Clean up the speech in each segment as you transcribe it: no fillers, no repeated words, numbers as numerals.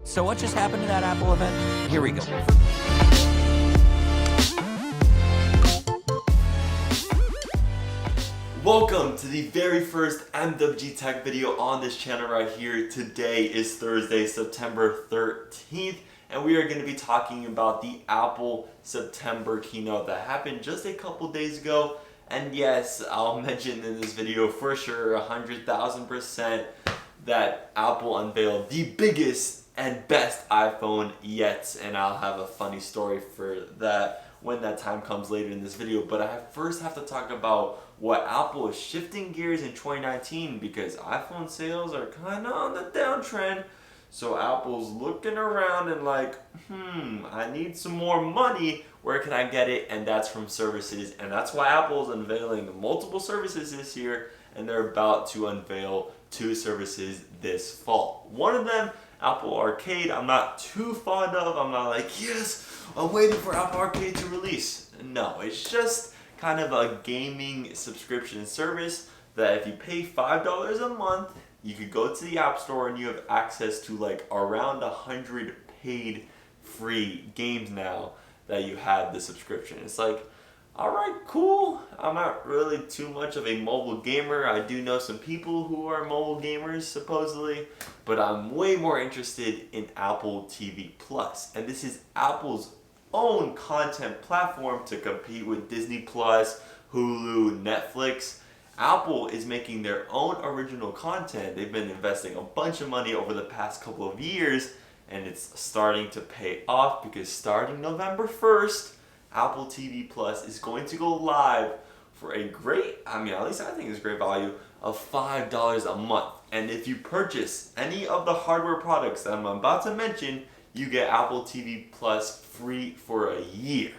So what just happened to that Apple event? Here we go. Welcome to the very first MWG Tech video on this channel right here. Today is Thursday, September 13th, and we are going to be talking about the Apple September keynote that happened just a couple days ago. And yes, I'll mention in this video for sure 100,000% that Apple unveiled the biggest and best iPhone yet, and I'll have a funny story for that when that time comes later in this video. But I first have to talk about what Apple is shifting gears in 2019, because iPhone sales are kind of on the downtrend. So Apple's looking around and like, I need some more money. Where can I get it? And that's from services. And that's why Apple's unveiling multiple services this year, and they're about to unveil 2 services this fall. One of them, Apple Arcade, I'm not too fond of. I'm not like, yes, I'm waiting for Apple Arcade to release. No, it's just kind of a gaming subscription service that if you pay $5 a month, you could go to the App Store and you have access to like around 100 paid free games now that you have the subscription. It's like, all right, cool. I'm not really too much of a mobile gamer. I do know some people who are mobile gamers supposedly, but I'm way more interested in Apple TV Plus. And this is Apple's own content platform to compete with Disney Plus, Hulu, Netflix. Apple is making their own original content. They've been investing a bunch of money over the past couple of years, and it's starting to pay off because starting November 1st, Apple TV Plus is going to go live for a great, at least I think it's great value, of $5 a month. And if you purchase any of the hardware products that I'm about to mention, you get Apple TV Plus free for a year.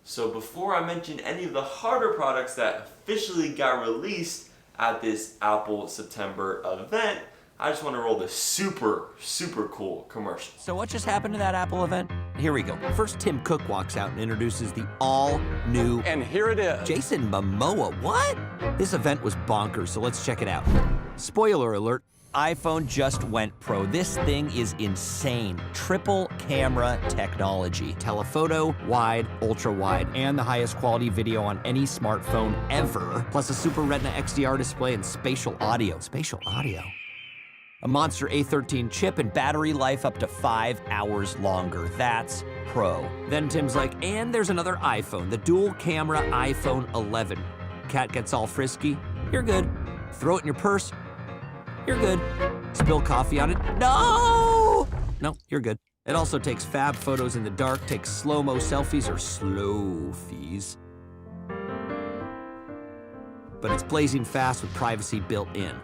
So before I mention any of the hardware products that officially got released at this Apple September event, I just want to roll this super cool commercial. So what just happened to that Apple event? Here we go. First, Tim Cook walks out and introduces the all-new... And here it is. Jason Momoa. What? This event was bonkers, so let's check it out. Spoiler alert, iPhone just went pro. This thing is insane. Triple camera technology. Telephoto, wide, ultra wide, and the highest quality video on any smartphone ever. Plus a Super Retina XDR display and spatial audio. Spatial audio? A Monster A13 chip and battery life up to 5 hours longer. That's pro. Then Tim's like, and there's another iPhone, the dual camera iPhone 11. Cat gets all frisky. You're good. Throw it in your purse. You're good. Spill coffee on it. No, you're good. It also takes fab photos in the dark, takes slow-mo selfies or slow-fies. But it's blazing fast with privacy built in.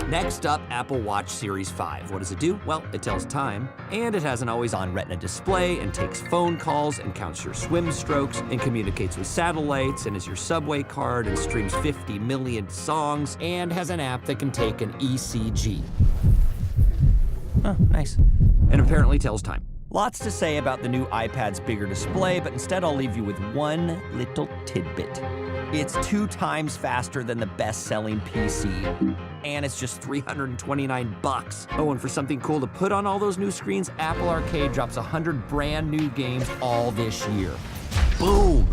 Next up, Apple Watch Series 5. What does it do? Well, it tells time, and it has an always-on Retina display, and takes phone calls, and counts your swim strokes, and communicates with satellites, and is your subway card, and streams 50 million songs, and has an app that can take an ECG. Oh, nice. And apparently tells time. Lots to say about the new iPad's bigger display, but instead I'll leave you with one little tidbit. It's 2 times faster than the best-selling PC, and it's just $329. Oh, and for something cool to put on all those new screens, Apple Arcade drops 100 brand new games all this year. Boom!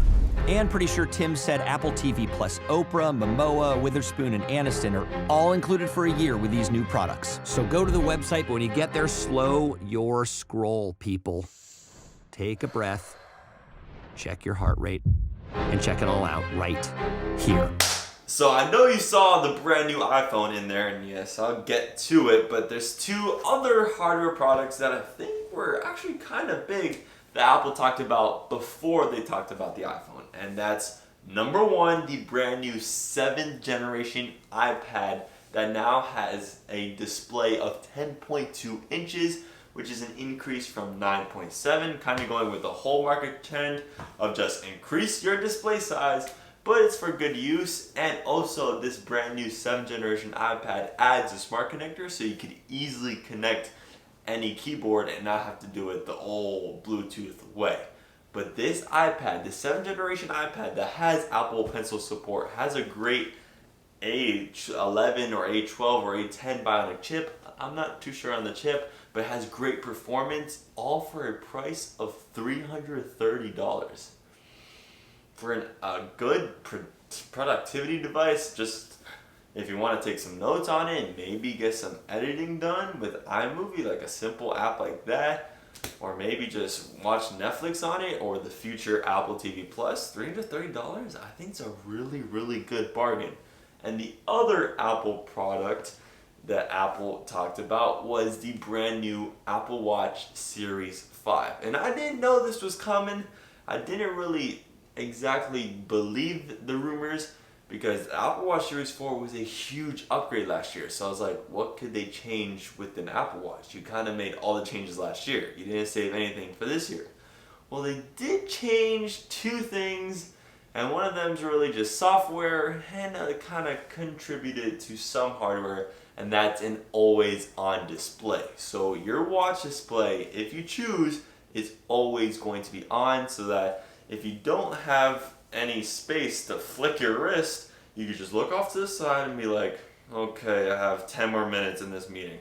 And pretty sure Tim said Apple TV Plus Oprah, Momoa, Witherspoon, and Aniston are all included for a year with these new products. So go to the website, but when you get there, slow your scroll, people. Take a breath, check your heart rate, and check it all out right here. So I know you saw the brand new iPhone in there, and yes, I'll get to it, but there's 2 other hardware products that I think were actually kind of big that Apple talked about before they talked about the iPhone. And that's number 1, the brand new 7th generation iPad that now has a display of 10.2 inches, which is an increase from 9.7, kind of going with the whole market trend of just increase your display size, but it's for good use. And also this brand new 7th generation iPad adds a smart connector, so you could easily connect any keyboard and not have to do it the old Bluetooth way. But this iPad, the 7th generation iPad that has Apple Pencil support, has a great A11 or A12 or A10 Bionic chip. I'm not too sure on the chip, but it has great performance, all for a price of $330. For a good productivity device, just if you want to take some notes on it, maybe get some editing done with iMovie, like a simple app like that, or maybe just watch Netflix on it, or the future Apple TV Plus, $330, I think it's a really, really good bargain. And the other Apple product that Apple talked about was the brand new Apple Watch Series 5. And I didn't know this was coming. I didn't really exactly believe the rumors, because the Apple Watch Series 4 was a huge upgrade last year. So I was like, what could they change with an Apple Watch? You kind of made all the changes last year. You didn't save anything for this year. Well, they did change two things, and one of them is really just software, and it kind of contributed to some hardware, and that's an always-on display. So your watch display, if you choose, is always going to be on, so that if you don't have any space to flick your wrist, you could just look off to the side and be like, okay, I have 10 more minutes in this meeting.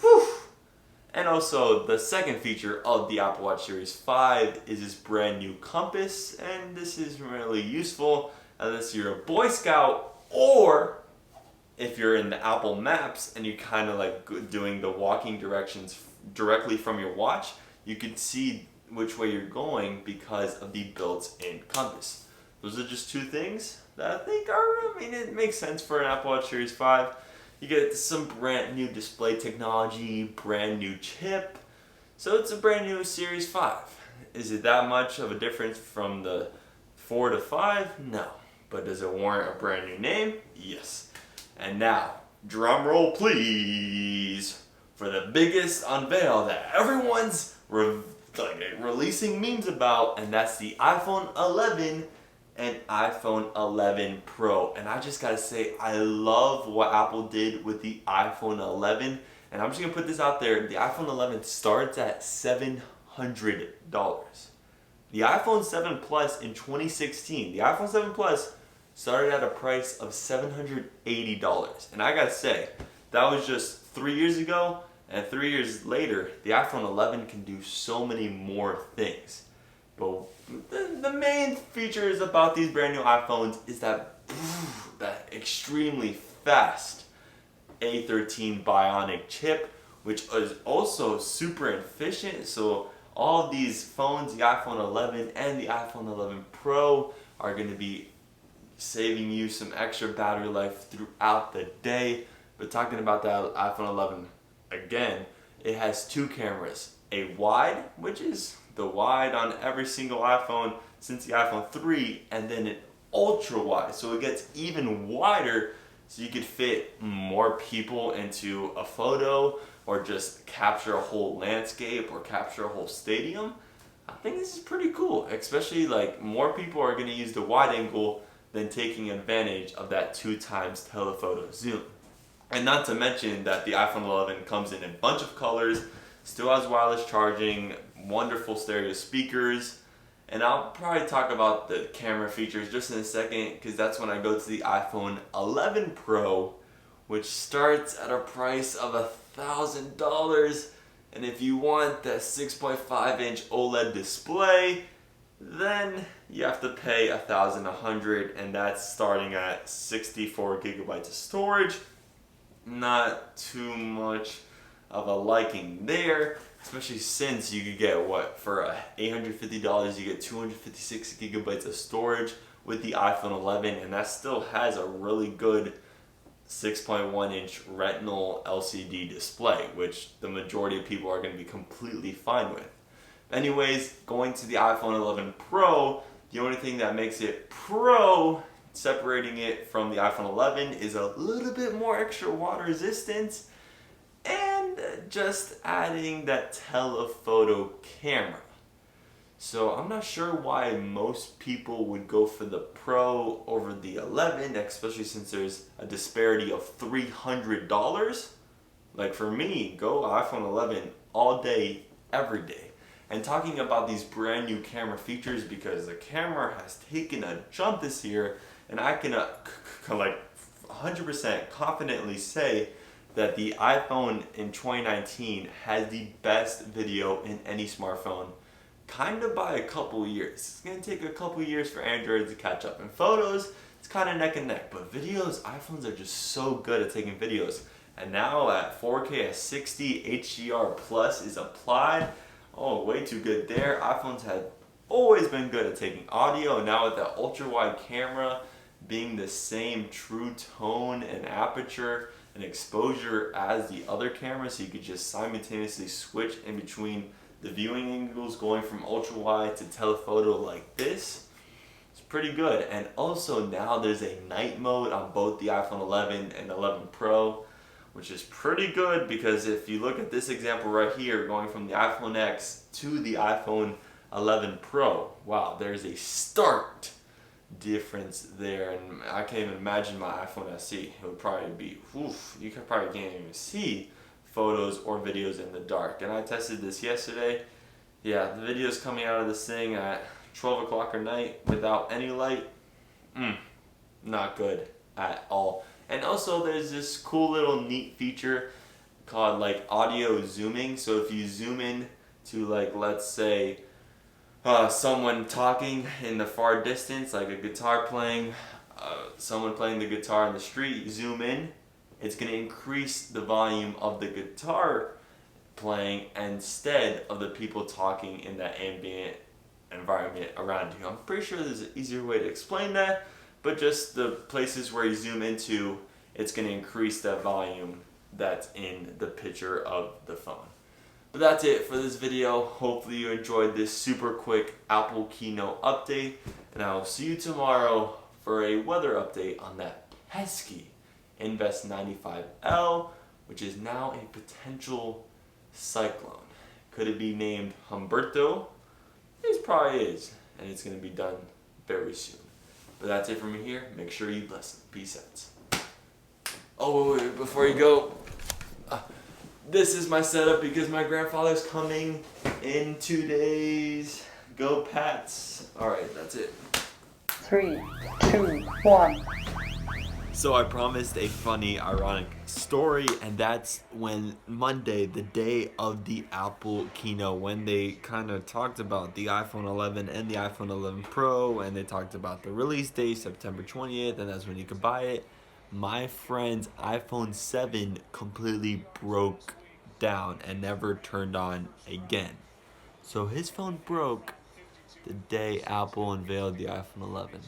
Whew. And also, the second feature of the Apple Watch Series 5 is this brand new compass, and this is really useful unless you're a Boy Scout, or if you're in the Apple Maps and you kind of like doing the walking directions directly from your watch, you can see which way you're going because of the built-in compass. Those are just two things that I think it makes sense for an Apple Watch Series 5. You get some brand new display technology, brand new chip. So it's a brand new Series 5. Is it that much of a difference from the 4 to 5? No. But does it warrant a brand new name? Yes. And now, drum roll please, for the biggest unveil that everyone's releasing memes about, and that's the iPhone 11 and iPhone 11 Pro. And I just gotta say, I love what Apple did with the iPhone 11, and I'm just gonna put this out there. The iPhone 11 starts at $700. The iPhone 7 Plus in 2016, the iPhone 7 Plus started at a price of $780. And I gotta say, that was just 3 years ago, and 3 years later, the iPhone 11 can do so many more things. But the main features about these brand new iPhones is that extremely fast A13 Bionic chip, which is also super efficient. So all of these phones, the iPhone 11 and the iPhone 11 Pro, are going to be saving you some extra battery life throughout the day. But talking about that iPhone 11 again, it has two cameras, a wide, which is the wide on every single iPhone since the iPhone 3, and then an ultra wide, so it gets even wider, so you could fit more people into a photo, or just capture a whole landscape, or capture a whole stadium. I think this is pretty cool, especially like more people are going to use the wide angle than taking advantage of that 2x telephoto zoom. And not to mention that the iPhone 11 comes in a bunch of colors, still has wireless charging, wonderful stereo speakers, and I'll probably talk about the camera features just in a second, because that's when I go to the iPhone 11 Pro, which starts at a price of $1,000. And if you want that 6.5-inch OLED display, then you have to pay $1,100, and that's starting at 64 gigabytes of storage. Not too much of a liking there, especially since you could get for $850 you get 256 gigabytes of storage with the iPhone 11, and that still has a really good 6.1-inch retinal LCD display, which the majority of people are going to be completely fine with. Anyways, going to the iPhone 11 Pro, the only thing that makes it Pro, separating it from the iPhone 11, is a little bit more extra water resistance, and just adding that telephoto camera. So I'm not sure why most people would go for the Pro over the 11, especially since there's a disparity of $300. Like for me, go iPhone 11 all day, every day. And talking about these brand new camera features, because the camera has taken a jump this year, and I can like 100% confidently say that the iPhone in 2019 has the best video in any smartphone, kind of by a couple years. It's going to take a couple years for Android to catch up. In photos, it's kind of neck and neck, but videos, iPhones are just so good at taking videos. And now at 4K at 60, HDR plus is applied. Oh, way too good there. iPhones had always been good at taking audio, and now with the ultra wide camera being the same true tone and aperture and exposure as the other cameras, so you could just simultaneously switch in between the viewing angles going from ultra wide to telephoto like this. It's pretty good. And also now there's a night mode on both the iPhone 11 and 11 Pro, which is pretty good, because if you look at this example right here, going from the iPhone X to the iPhone 11 Pro, wow, there's a stark difference there. And I can't even imagine my iPhone SE. It would probably be, you probably can't even see photos or videos in the dark. And I tested this yesterday. Yeah, the videos coming out of this thing at 12 o'clock at night without any light, not good at all. And also there's this cool little neat feature called like audio zooming. So if you zoom in to, like, let's say someone talking in the far distance, like a guitar playing, someone playing the guitar in the street, zoom in, it's going to increase the volume of the guitar playing instead of the people talking in that ambient environment around you. I'm pretty sure there's an easier way to explain that, but just the places where you zoom into, it's going to increase that volume that's in the picture of the phone. But that's it for this video. Hopefully you enjoyed this super quick Apple kNoW update, and I will see you tomorrow for a weather update on that pesky Invest 95L, which is now a potential cyclone. Could it be named Humberto? It probably is, and it's going to be done very soon. But that's it from me here. Make sure you listen. Peace out. Oh, wait, before you go, this is my setup because my grandfather's coming in 2 days. Go Pats. Alright, that's it. 3, 2, 1. So I promised a funny, ironic story, and that's when Monday, the day of the Apple keynote, when they kind of talked about the iPhone 11 and the iPhone 11 Pro, and they talked about the release date, September 20th, and that's when you could buy it. My friend's iPhone 7 completely broke down and never turned on again. So his phone broke the day Apple unveiled the iPhone 11.